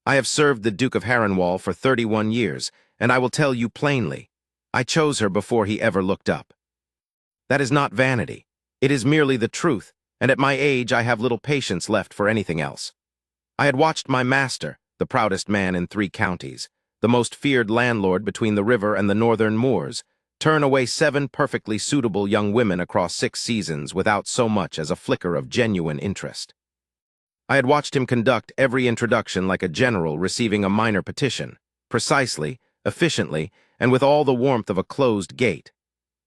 I have served the Duke of Harrenwall for 31 years, and I will tell you plainly, I chose her before he ever looked up. That is not vanity. It is merely the truth, and at my age I have little patience left for anything else. I had watched my master, the proudest man in 3 counties, the most feared landlord between the river and the northern moors, turn away 7 perfectly suitable young women across 6 seasons without so much as a flicker of genuine interest. I had watched him conduct every introduction like a general receiving a minor petition, precisely, efficiently, and with all the warmth of a closed gate.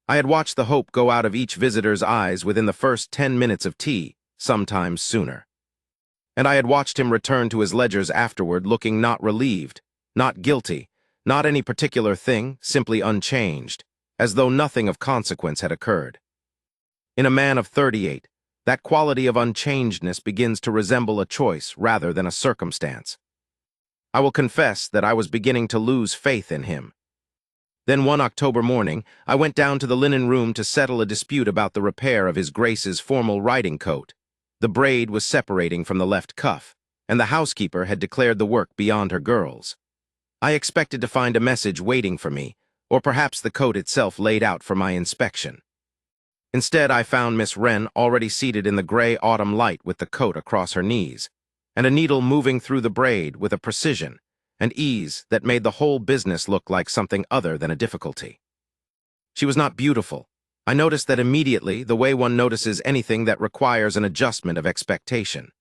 I had watched the hope go out of each visitor's eyes within the first 10 minutes of tea, sometimes sooner. And I had watched him return to his ledgers afterward looking not relieved, not guilty, not any particular thing, simply unchanged, as though nothing of consequence had occurred. In a man of 38, that quality of unchangedness begins to resemble a choice rather than a circumstance. I will confess that I was beginning to lose faith in him. Then one October morning, I went down to the linen room to settle a dispute about the repair of His Grace's formal riding coat. The braid was separating from the left cuff, and the housekeeper had declared the work beyond her girls. I expected to find a message waiting for me, or perhaps the coat itself laid out for my inspection. Instead, I found Miss Wren already seated in the gray autumn light with the coat across her knees, and a needle moving through the braid with a precision and ease that made the whole business look like something other than a difficulty. She was not beautiful. I noticed that immediately, the way one notices anything that requires an adjustment of expectation.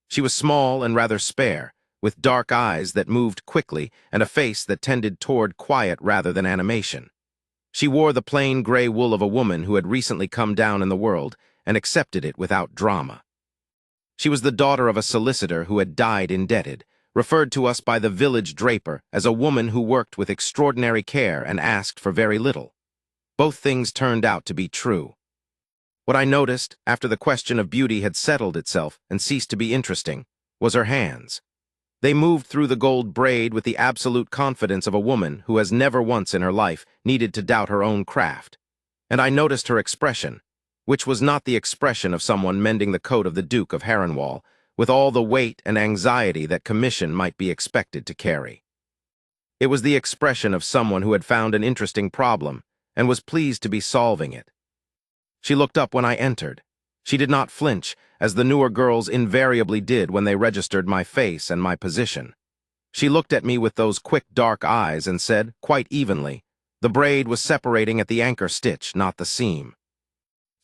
She was small and rather spare, with dark eyes that moved quickly and a face that tended toward quiet rather than animation. She wore the plain gray wool of a woman who had recently come down in the world and accepted it without drama. She was the daughter of a solicitor who had died indebted, referred to us by the village draper as a woman who worked with extraordinary care and asked for very little. Both things turned out to be true. What I noticed, after the question of beauty had settled itself and ceased to be interesting, was her hands. They moved through the gold braid with the absolute confidence of a woman who has never once in her life needed to doubt her own craft. And I noticed her expression, which was not the expression of someone mending the coat of the Duke of Harrenwall, with all the weight and anxiety that commission might be expected to carry. It was the expression of someone who had found an interesting problem and was pleased to be solving it. She looked up when I entered. She did not flinch, as the newer girls invariably did when they registered my face and my position. She looked at me with those quick dark eyes and said, quite evenly, the braid was separating at the anchor stitch, not the seam.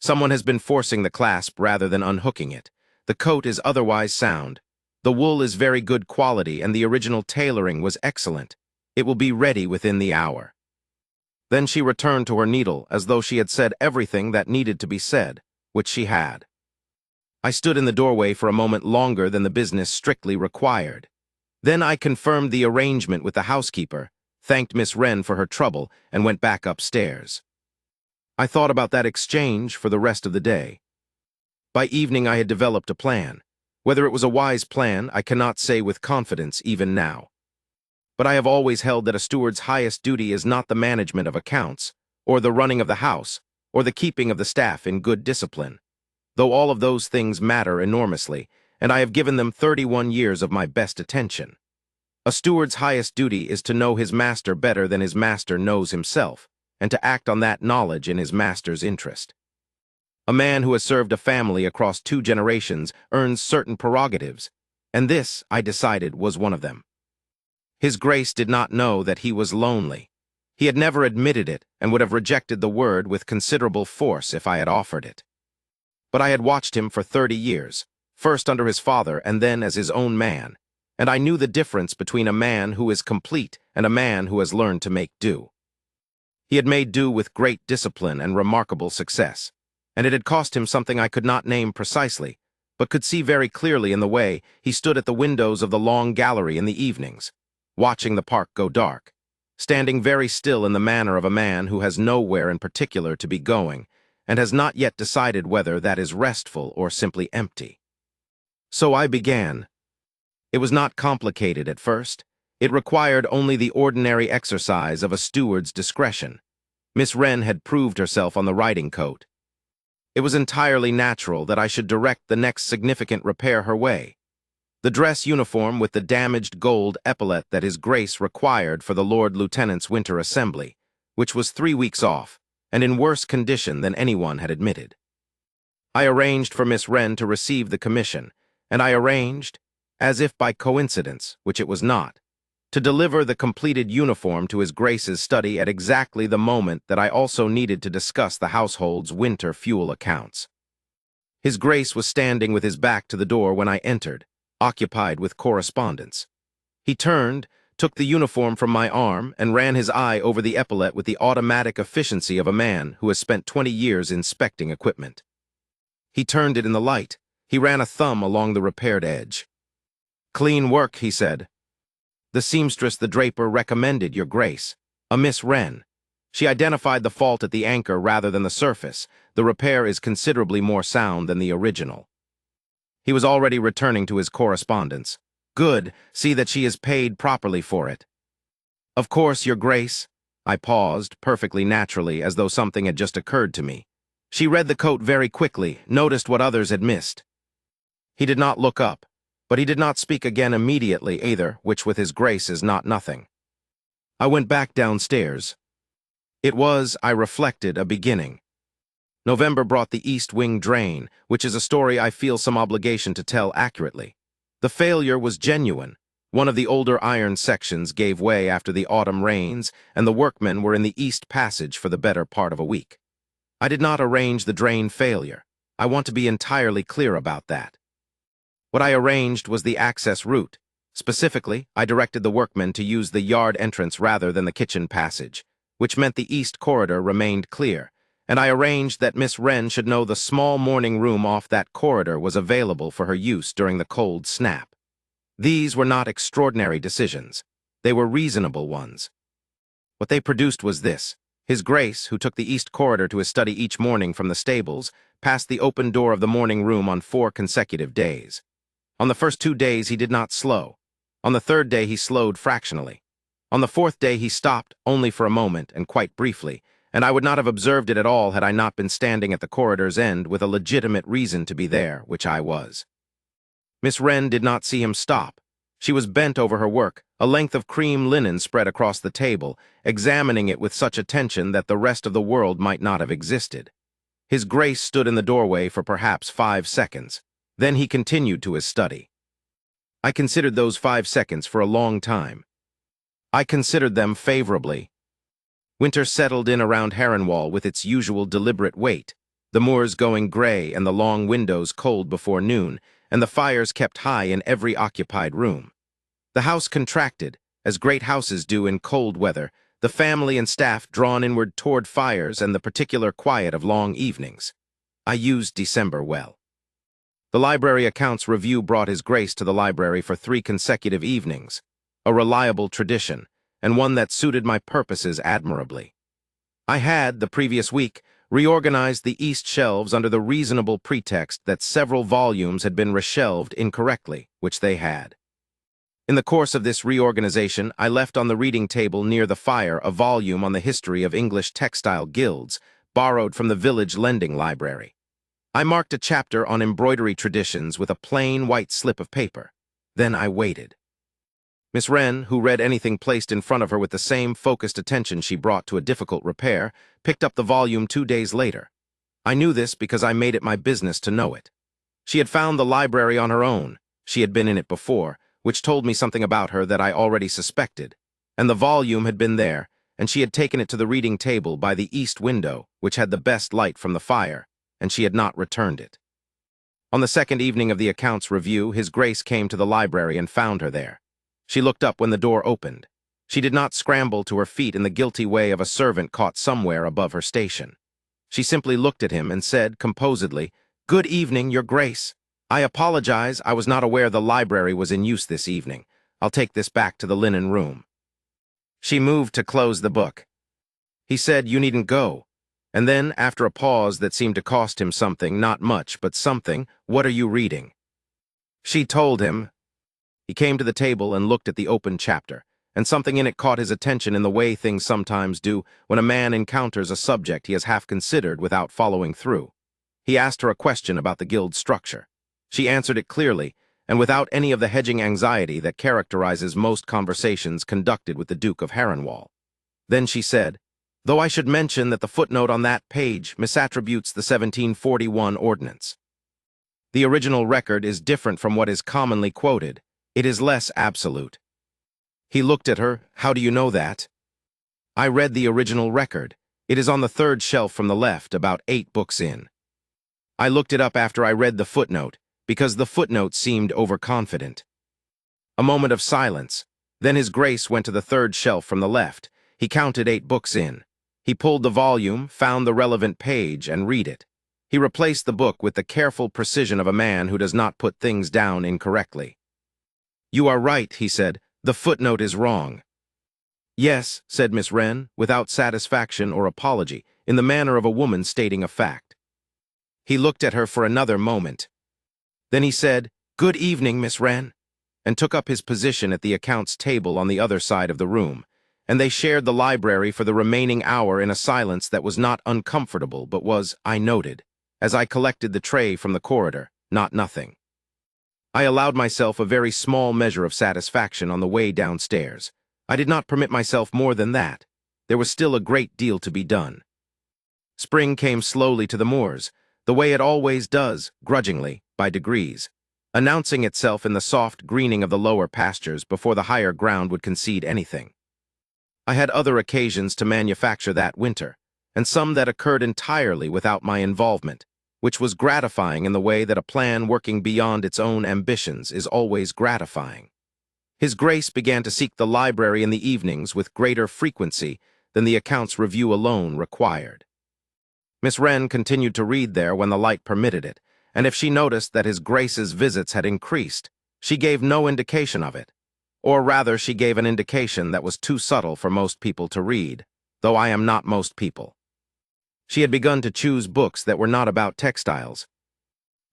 Someone has been forcing the clasp rather than unhooking it. The coat is otherwise sound. The wool is very good quality and the original tailoring was excellent. It will be ready within the hour. Then she returned to her needle as though she had said everything that needed to be said, which she had. I stood in the doorway for a moment longer than the business strictly required. Then I confirmed the arrangement with the housekeeper, thanked Miss Wren for her trouble, and went back upstairs. I thought about that exchange for the rest of the day. By evening I had developed a plan. Whether it was a wise plan, I cannot say with confidence even now. But I have always held that a steward's highest duty is not the management of accounts, or the running of the house, or the keeping of the staff in good discipline, though all of those things matter enormously, and I have given them 31 years of my best attention. A steward's highest duty is to know his master better than his master knows himself, and to act on that knowledge in his master's interest. A man who has served a family across 2 generations earns certain prerogatives, and this, I decided, was one of them. His Grace did not know that he was lonely. He had never admitted it and would have rejected the word with considerable force if I had offered it. But I had watched him for 30 years, first under his father and then as his own man, and I knew the difference between a man who is complete and a man who has learned to make do. He had made do with great discipline and remarkable success, and it had cost him something I could not name precisely, but could see very clearly in the way he stood at the windows of the long gallery in the evenings, watching the park go dark, standing very still in the manner of a man who has nowhere in particular to be going, and has not yet decided whether that is restful or simply empty. So I began. It was not complicated at first. It required only the ordinary exercise of a steward's discretion. Miss Wren had proved herself on the riding coat. It was entirely natural that I should direct the next significant repair her way. The dress uniform with the damaged gold epaulet that His Grace required for the Lord Lieutenant's winter assembly, which was 3 weeks off, and in worse condition than anyone had admitted. I arranged for Miss Wren to receive the commission, and I arranged, as if by coincidence, which it was not, to deliver the completed uniform to His Grace's study at exactly the moment that I also needed to discuss the household's winter fuel accounts. His Grace was standing with his back to the door when I entered, occupied with correspondence. He turned, took the uniform from my arm, and ran his eye over the epaulette with the automatic efficiency of a man who has spent 20 years inspecting equipment. He turned it in the light. He ran a thumb along the repaired edge. "Clean work," he said. "The seamstress the draper recommended, Your Grace, a Miss Wren. She identified the fault at the anchor rather than the surface. The repair is considerably more sound than the original." He was already returning to his correspondence. "Good. See that she is paid properly for it." "Of course, Your Grace." I paused, perfectly naturally, as though something had just occurred to me. She read the coat very quickly, noticed what others had missed. He did not look up, but he did not speak again immediately either, which with His Grace is not nothing. I went back downstairs. It was, I reflected, a beginning. November brought the East Wing drain, which is a story I feel some obligation to tell accurately. The failure was genuine. One of the older iron sections gave way after the autumn rains, and the workmen were in the East Passage for the better part of a week. I did not arrange the drain failure. I want to be entirely clear about that. What I arranged was the access route. Specifically, I directed the workmen to use the yard entrance rather than the kitchen passage, which meant the east corridor remained clear, and I arranged that Miss Wren should know the small morning room off that corridor was available for her use during the cold snap. These were not extraordinary decisions. They were reasonable ones. What they produced was this. His Grace, who took the east corridor to his study each morning from the stables, passed the open door of the morning room on 4 consecutive days. On the first 2 days he did not slow. On the 3rd day he slowed fractionally. On the 4th day he stopped, only for a moment and quite briefly, and I would not have observed it at all had I not been standing at the corridor's end with a legitimate reason to be there, which I was. Miss Wren did not see him stop. She was bent over her work, a length of cream linen spread across the table, examining it with such attention that the rest of the world might not have existed. His Grace stood in the doorway for perhaps 5 seconds. Then he continued to his study. I considered those 5 seconds for a long time. I considered them favorably. Winter settled in around Harrenwall with its usual deliberate weight, the moors going gray and the long windows cold before noon, and the fires kept high in every occupied room. The house contracted, as great houses do in cold weather, the family and staff drawn inward toward fires and the particular quiet of long evenings. I used December well. The Library Accounts Review brought His Grace to the library for 3 consecutive evenings, a reliable tradition, and one that suited my purposes admirably. I had, the previous week, reorganized the east shelves under the reasonable pretext that several volumes had been reshelved incorrectly, which they had. In the course of this reorganization, I left on the reading table near the fire a volume on the history of English textile guilds, borrowed from the village lending library. I marked a chapter on embroidery traditions with a plain white slip of paper. Then I waited. Miss Wren, who read anything placed in front of her with the same focused attention she brought to a difficult repair, picked up the volume 2 days later. I knew this because I made it my business to know it. She had found the library on her own. She had been in it before, which told me something about her that I already suspected. And the volume had been there, and she had taken it to the reading table by the east window, which had the best light from the fire, and she had not returned it. On the 2nd evening of the accounts review, His Grace came to the library and found her there. She looked up when the door opened. She did not scramble to her feet in the guilty way of a servant caught somewhere above her station. She simply looked at him and said, composedly, "Good evening, Your Grace. I apologize, I was not aware the library was in use this evening. I'll take this back to the linen room." She moved to close the book. He said, "You needn't go." And then, after a pause that seemed to cost him something, not much, but something, "What are you reading?" She told him. He came to the table and looked at the open chapter, and something in it caught his attention in the way things sometimes do when a man encounters a subject he has half considered without following through. He asked her a question about the guild structure. She answered it clearly, and without any of the hedging anxiety that characterizes most conversations conducted with the Duke of Harrenwall. Then she said, "Though I should mention that the footnote on that page misattributes the 1741 ordinance. The original record is different from what is commonly quoted. It is less absolute." He looked at her. "How do you know that?" "I read the original record. It is on the third shelf from the left, about 8 books in. I looked it up after I read the footnote, because the footnote seemed overconfident." A moment of silence. Then His Grace went to the third shelf from the left. He counted 8 books in. He pulled the volume, found the relevant page, and read it. He replaced the book with the careful precision of a man who does not put things down incorrectly. "You are right," he said. "The footnote is wrong." "Yes," said Miss Wren, without satisfaction or apology, in the manner of a woman stating a fact. He looked at her for another moment. Then he said, "Good evening, Miss Wren," and took up his position at the accounts table on the other side of the room, and they shared the library for the remaining hour in a silence that was not uncomfortable but was, I noted, as I collected the tray from the corridor, not nothing. I allowed myself a very small measure of satisfaction on the way downstairs. I did not permit myself more than that. There was still a great deal to be done. Spring came slowly to the moors, the way it always does, grudgingly, by degrees, announcing itself in the soft greening of the lower pastures before the higher ground would concede anything. I had other occasions to manufacture that winter, and some that occurred entirely without my involvement, which was gratifying in the way that a plan working beyond its own ambitions is always gratifying. His Grace began to seek the library in the evenings with greater frequency than the accounts review alone required. Miss Wren continued to read there when the light permitted it, and if she noticed that His Grace's visits had increased, she gave no indication of it. Or rather, she gave an indication that was too subtle for most people to read, though I am not most people. She had begun to choose books that were not about textiles.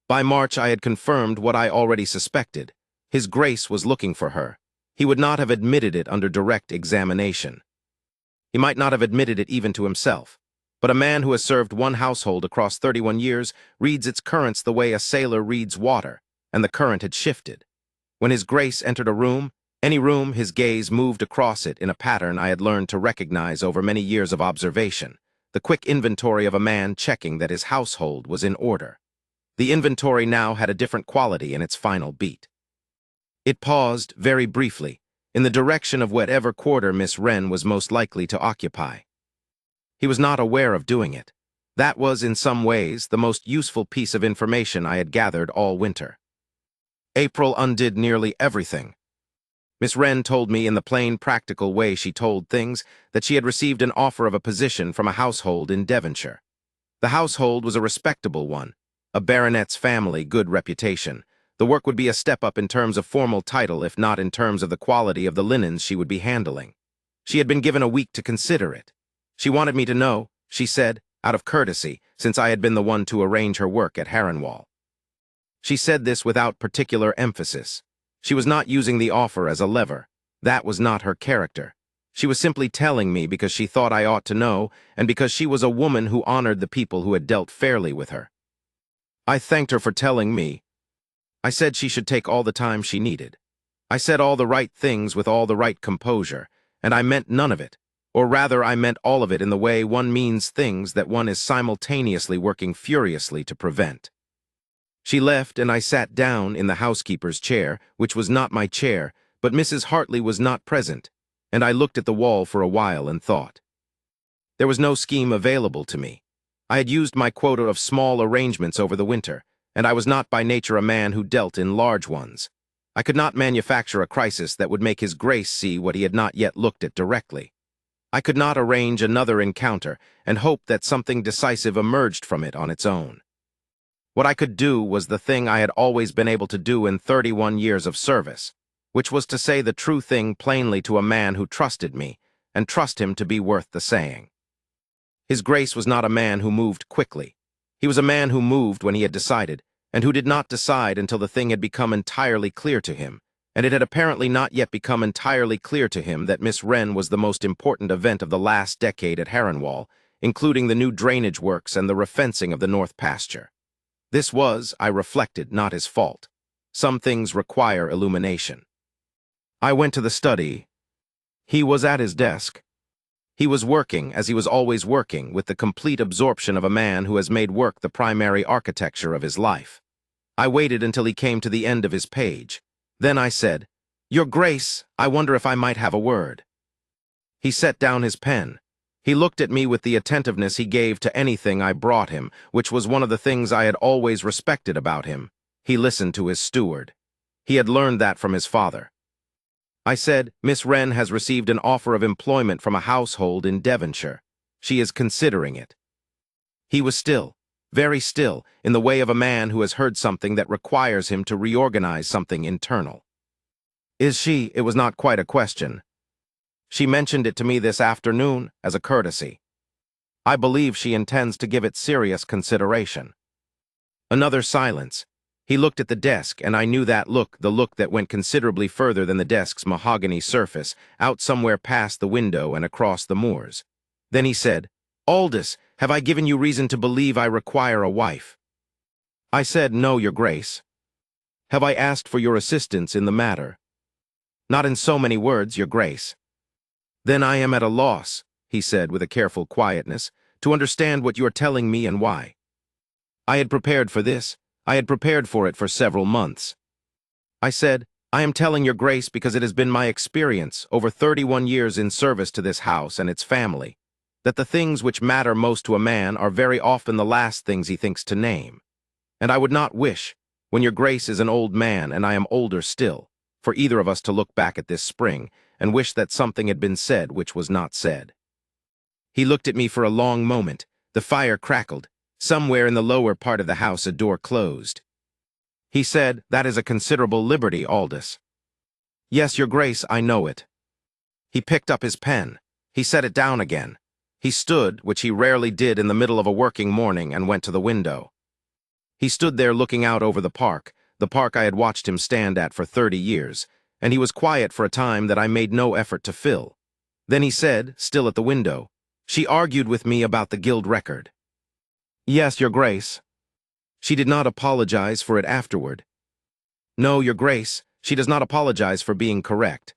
By March I had confirmed what I already suspected. His Grace was looking for her. He would not have admitted it under direct examination. He might not have admitted it even to himself. But a man who has served one household across 31 years reads its currents the way a sailor reads water, and the current had shifted. When His Grace entered a room, any room, his gaze moved across it in a pattern I had learned to recognize over many years of observation, the quick inventory of a man checking that his household was in order. The inventory now had a different quality in its final beat. It paused, very briefly, in the direction of whatever quarter Miss Wren was most likely to occupy. He was not aware of doing it. That was, in some ways, the most useful piece of information I had gathered all winter. April undid nearly everything. Miss Wren told me in the plain, practical way she told things that she had received an offer of a position from a household in Devonshire. The household was a respectable one, a baronet's family, good reputation. The work would be a step up in terms of formal title, if not in terms of the quality of the linens she would be handling. She had been given a week to consider it. She wanted me to know, she said, out of courtesy, since I had been the one to arrange her work at Harrenwall. She said this without particular emphasis. She was not using the offer as a lever. That was not her character. She was simply telling me because she thought I ought to know, and because she was a woman who honored the people who had dealt fairly with her. I thanked her for telling me. I said she should take all the time she needed. I said all the right things with all the right composure, and I meant none of it. Or rather, I meant all of it in the way one means things that one is simultaneously working furiously to prevent. She left, and I sat down in the housekeeper's chair, which was not my chair, but Mrs. Hartley was not present, and I looked at the wall for a while and thought. There was no scheme available to me. I had used my quota of small arrangements over the winter, and I was not by nature a man who dealt in large ones. I could not manufacture a crisis that would make His Grace see what he had not yet looked at directly. I could not arrange another encounter and hope that something decisive emerged from it on its own. What I could do was the thing I had always been able to do in 31 years of service, which was to say the true thing plainly to a man who trusted me, and trust him to be worth the saying. His Grace was not a man who moved quickly. He was a man who moved when he had decided, and who did not decide until the thing had become entirely clear to him, and it had apparently not yet become entirely clear to him that Miss Wren was the most important event of the last decade at Harrenwall, including the new drainage works and the refencing of the north pasture. This was, I reflected, not his fault. Some things require illumination. I went to the study. He was at his desk. He was working, as he was always working, with the complete absorption of a man who has made work the primary architecture of his life. I waited until he came to the end of his page. Then I said, "Your Grace, I wonder if I might have a word." He set down his pen. He looked at me with the attentiveness he gave to anything I brought him, which was one of the things I had always respected about him. He listened to his steward. He had learned that from his father. I said, "Miss Wren has received an offer of employment from a household in Devonshire. She is considering it." He was still, very still, in the way of a man who has heard something that requires him to reorganize something internal. "Is she?" It was not quite a question. "She mentioned it to me this afternoon as a courtesy. I believe she intends to give it serious consideration." Another silence. He looked at the desk, and I knew that look, the look that went considerably further than the desk's mahogany surface, out somewhere past the window and across the moors. Then he said, "Aldous, have I given you reason to believe I require a wife?" I said, "No, Your Grace." "Have I asked for your assistance in the matter?" "Not in so many words, Your Grace." "Then I am at a loss," he said with a careful quietness, "to understand what you are telling me and why." I had prepared for this. I had prepared for it for several months. I said, "I am telling Your Grace because it has been my experience, over 31 years in service to this house and its family, that the things which matter most to a man are very often the last things he thinks to name. And I would not wish, when Your Grace is an old man and I am older still, for either of us to look back at this spring and wish that something had been said which was not said." He looked at me for a long moment. The fire crackled. Somewhere in the lower part of the house a door closed. He said, "That is a considerable liberty, Aldous." "Yes, Your Grace, I know it." He picked up his pen. He set it down again. He stood, which he rarely did in the middle of a working morning, and went to the window. He stood there looking out over the park I had watched him stand at for 30 years, and he was quiet for a time that I made no effort to fill. Then he said, still at the window, "She argued with me about the guild record." "Yes, Your Grace." "She did not apologize for it afterward." "No, Your Grace, she does not apologize for being correct."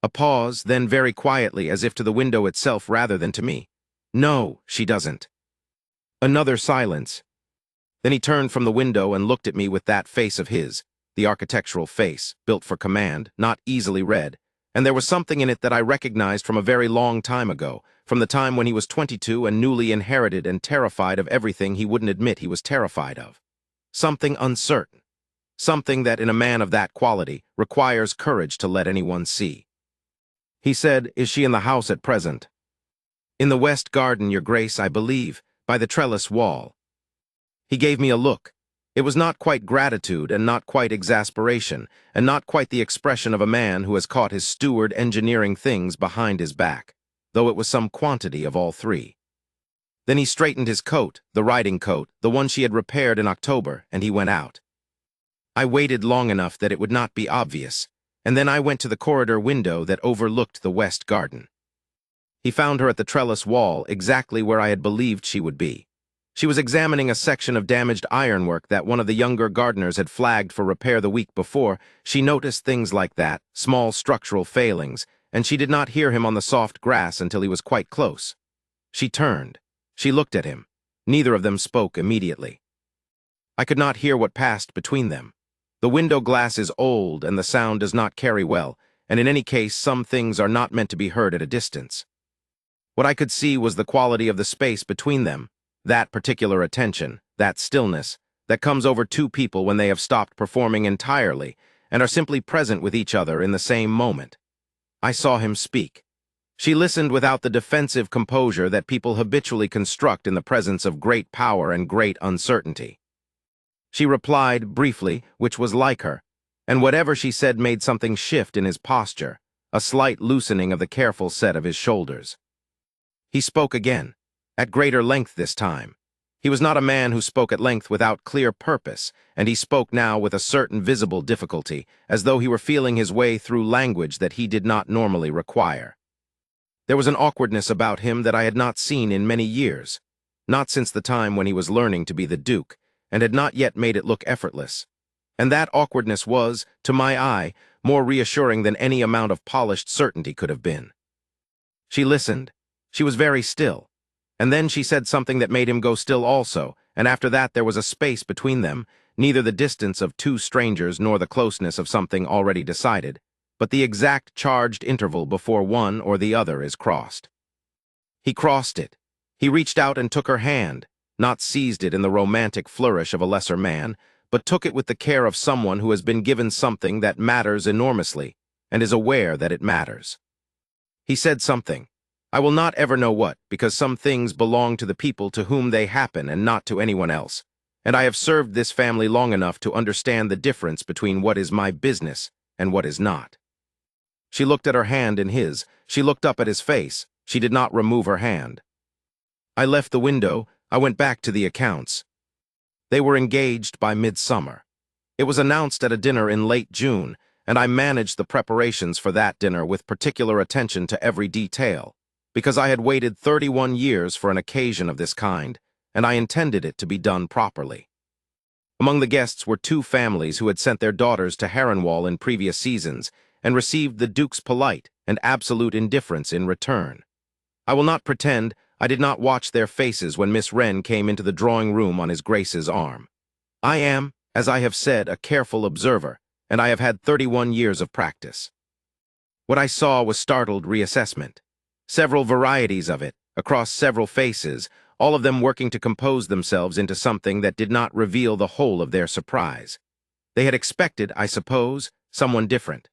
A pause, then very quietly, as if to the window itself rather than to me. "No, she doesn't." Another silence. Then he turned from the window and looked at me with that face of his, the architectural face, built for command, not easily read, and there was something in it that I recognized from a very long time ago, from the time when he was 22 and newly inherited and terrified of everything he wouldn't admit he was terrified of. Something uncertain. Something that, in a man of that quality, requires courage to let anyone see. He said, "Is she in the house at present?" "In the west garden, Your Grace, I believe, by the trellis wall." He gave me a look. It was not quite gratitude and not quite exasperation, and not quite the expression of a man who has caught his steward engineering things behind his back, though it was some quantity of all three. Then he straightened his coat, the riding coat, the one she had repaired in October, and he went out. I waited long enough that it would not be obvious, and then I went to the corridor window that overlooked the west garden. He found her at the trellis wall, exactly where I had believed she would be. She was examining a section of damaged ironwork that one of the younger gardeners had flagged for repair the week before. She noticed things like that, small structural failings, and she did not hear him on the soft grass until he was quite close. She turned. She looked at him. Neither of them spoke immediately. I could not hear what passed between them. The window glass is old, and the sound does not carry well, and in any case some things are not meant to be heard at a distance. What I could see was the quality of the space between them, that particular attention, that stillness, that comes over two people when they have stopped performing entirely and are simply present with each other in the same moment. I saw him speak. She listened without the defensive composure that people habitually construct in the presence of great power and great uncertainty. She replied briefly, which was like her, and whatever she said made something shift in his posture, a slight loosening of the careful set of his shoulders. He spoke again, at greater length this time. He was not a man who spoke at length without clear purpose, and he spoke now with a certain visible difficulty, as though he were feeling his way through language that he did not normally require. There was an awkwardness about him that I had not seen in many years, not since the time when he was learning to be the Duke, and had not yet made it look effortless. And that awkwardness was, to my eye, more reassuring than any amount of polished certainty could have been. She listened. She was very still. And then she said something that made him go still also, and after that there was a space between them, neither the distance of two strangers nor the closeness of something already decided, but the exact charged interval before one or the other is crossed. He crossed it. He reached out and took her hand, not seized it in the romantic flourish of a lesser man, but took it with the care of someone who has been given something that matters enormously and is aware that it matters. He said something. I will not ever know what, because some things belong to the people to whom they happen and not to anyone else, and I have served this family long enough to understand the difference between what is my business and what is not. She looked at her hand in his. She looked up at his face. She did not remove her hand. I left the window. I went back to the accounts. They were engaged by midsummer. It was announced at a dinner in late June, and I managed the preparations for that dinner with particular attention to every detail, because I had waited 31 years for an occasion of this kind, and I intended it to be done properly. Among the guests were two families who had sent their daughters to Harrenwall in previous seasons and received the Duke's polite and absolute indifference in return. I will not pretend I did not watch their faces when Miss Wren came into the drawing-room on His Grace's arm. I am, as I have said, a careful observer, and I have had 31 years of practice. What I saw was startled reassessment. Several varieties of it, across several faces, all of them working to compose themselves into something that did not reveal the whole of their surprise. They had expected, I suppose, someone different.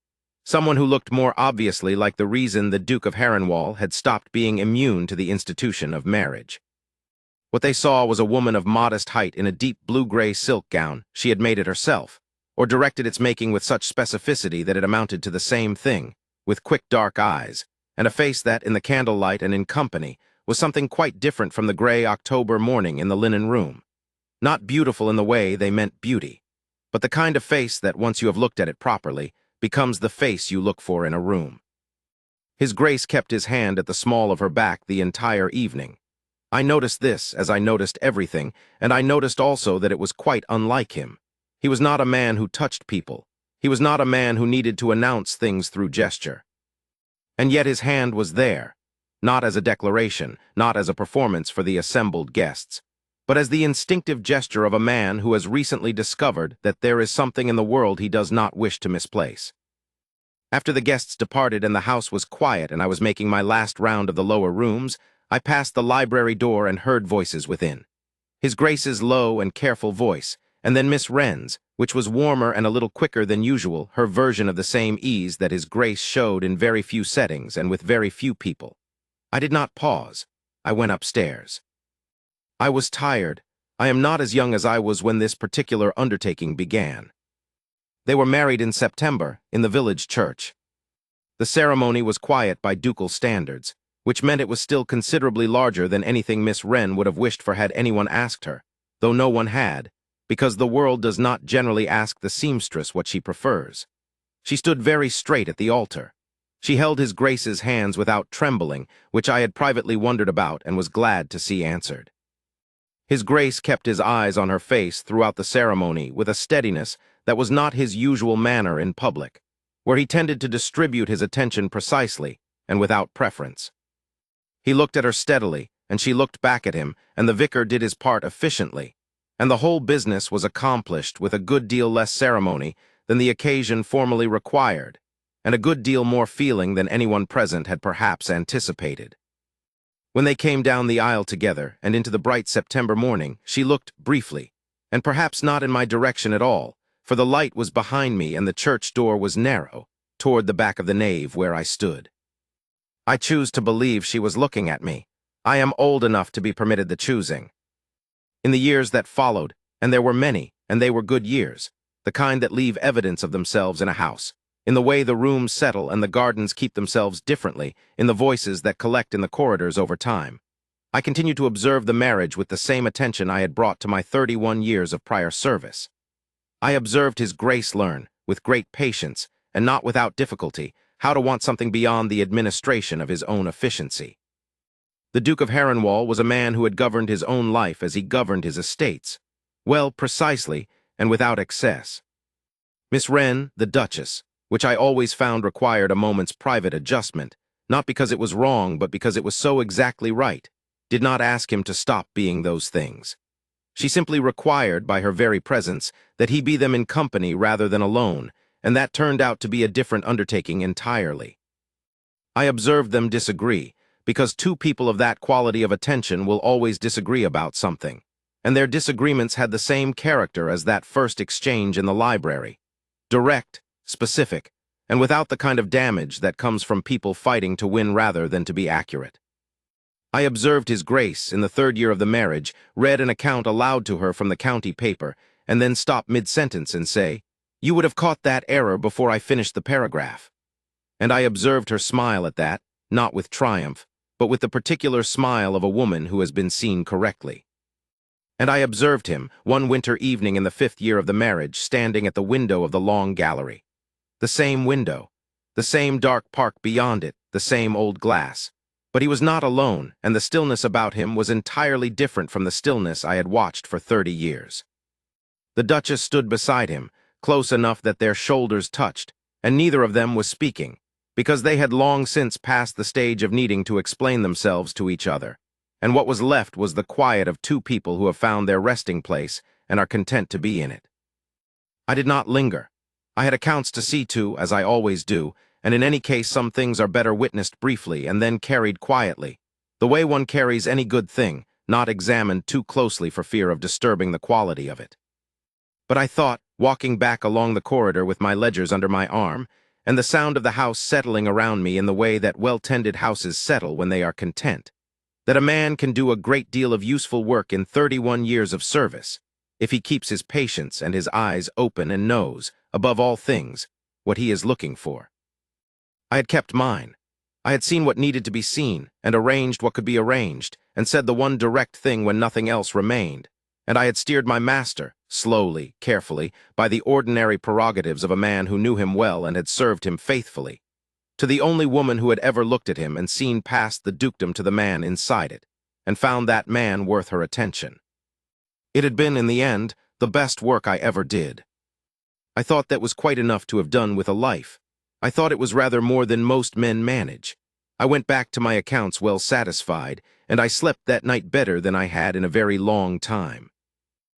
Someone who looked more obviously like the reason the Duke of Harrenwall had stopped being immune to the institution of marriage. What they saw was a woman of modest height in a deep blue-gray silk gown. She had made it herself, or directed its making with such specificity that it amounted to the same thing, with quick dark eyes, and a face that, in the candlelight and in company, was something quite different from the gray October morning in the linen room. Not beautiful in the way they meant beauty, but the kind of face that, once you have looked at it properly, becomes the face you look for in a room. His Grace kept his hand at the small of her back the entire evening. I noticed this, as I noticed everything, and I noticed also that it was quite unlike him. He was not a man who touched people. He was not a man who needed to announce things through gesture. And yet his hand was there, not as a declaration, not as a performance for the assembled guests, but as the instinctive gesture of a man who has recently discovered that there is something in the world he does not wish to misplace. After the guests departed and the house was quiet and I was making my last round of the lower rooms, I passed the library door and heard voices within. His Grace's low and careful voice, and then Miss Wren's, which was warmer and a little quicker than usual, her version of the same ease that His Grace showed in very few settings and with very few people. I did not pause. I went upstairs. I was tired. I am not as young as I was when this particular undertaking began. They were married in September, in the village church. The ceremony was quiet by Ducal standards, which meant it was still considerably larger than anything Miss Wren would have wished for had anyone asked her, though no one had, because the world does not generally ask the seamstress what she prefers. She stood very straight at the altar. She held His Grace's hands without trembling, which I had privately wondered about and was glad to see answered. His Grace kept his eyes on her face throughout the ceremony with a steadiness that was not his usual manner in public, where he tended to distribute his attention precisely and without preference. He looked at her steadily, and she looked back at him, and the vicar did his part efficiently, and the whole business was accomplished with a good deal less ceremony than the occasion formally required, and a good deal more feeling than anyone present had perhaps anticipated. When they came down the aisle together and into the bright September morning, she looked briefly, and perhaps not in my direction at all, for the light was behind me and the church door was narrow, toward the back of the nave where I stood. I choose to believe she was looking at me. I am old enough to be permitted the choosing. In the years that followed, and there were many, and they were good years, the kind that leave evidence of themselves in a house, in the way the rooms settle and the gardens keep themselves differently, in the voices that collect in the corridors over time, I continued to observe the marriage with the same attention I had brought to my 31 years of prior service. I observed His Grace learn, with great patience, and not without difficulty, how to want something beyond the administration of his own efficiency. The Duke of Harrenwall was a man who had governed his own life as he governed his estates, well, precisely, and without excess. Miss Wren, the Duchess, which I always found required a moment's private adjustment, not because it was wrong, but because it was so exactly right, did not ask him to stop being those things. She simply required, by her very presence, that he be them in company rather than alone, and that turned out to be a different undertaking entirely. I observed them disagree, because two people of that quality of attention will always disagree about something, and their disagreements had the same character as that first exchange in the library: direct, specific, and without the kind of damage that comes from people fighting to win rather than to be accurate. I observed His Grace, in the 3rd year of the marriage, read an account aloud to her from the county paper, and then stop mid-sentence and say, "You would have caught that error before I finished the paragraph." And I observed her smile at that, not with triumph, but with the particular smile of a woman who has been seen correctly. And I observed him, one winter evening in the 5th year of the marriage, standing at the window of the long gallery. The same window, the same dark park beyond it, the same old glass. But he was not alone, and the stillness about him was entirely different from the stillness I had watched for 30 years. The Duchess stood beside him, close enough that their shoulders touched, and neither of them was speaking, because they had long since passed the stage of needing to explain themselves to each other, and what was left was the quiet of two people who have found their resting place and are content to be in it. I did not linger. I had accounts to see to, as I always do, and in any case some things are better witnessed briefly and then carried quietly, the way one carries any good thing, not examined too closely for fear of disturbing the quality of it. But I thought, walking back along the corridor with my ledgers under my arm, and the sound of the house settling around me in the way that well-tended houses settle when they are content, that a man can do a great deal of useful work in 31 years of service, if he keeps his patience and his eyes open and knows, above all things, what he is looking for. I had kept mine. I had seen what needed to be seen, and arranged what could be arranged, and said the one direct thing when nothing else remained, and I had steered my master, slowly, carefully, by the ordinary prerogatives of a man who knew him well and had served him faithfully, to the only woman who had ever looked at him and seen past the dukedom to the man inside it, and found that man worth her attention. It had been, in the end, the best work I ever did. I thought that was quite enough to have done with a life. I thought it was rather more than most men manage. I went back to my accounts well satisfied, and I slept that night better than I had in a very long time.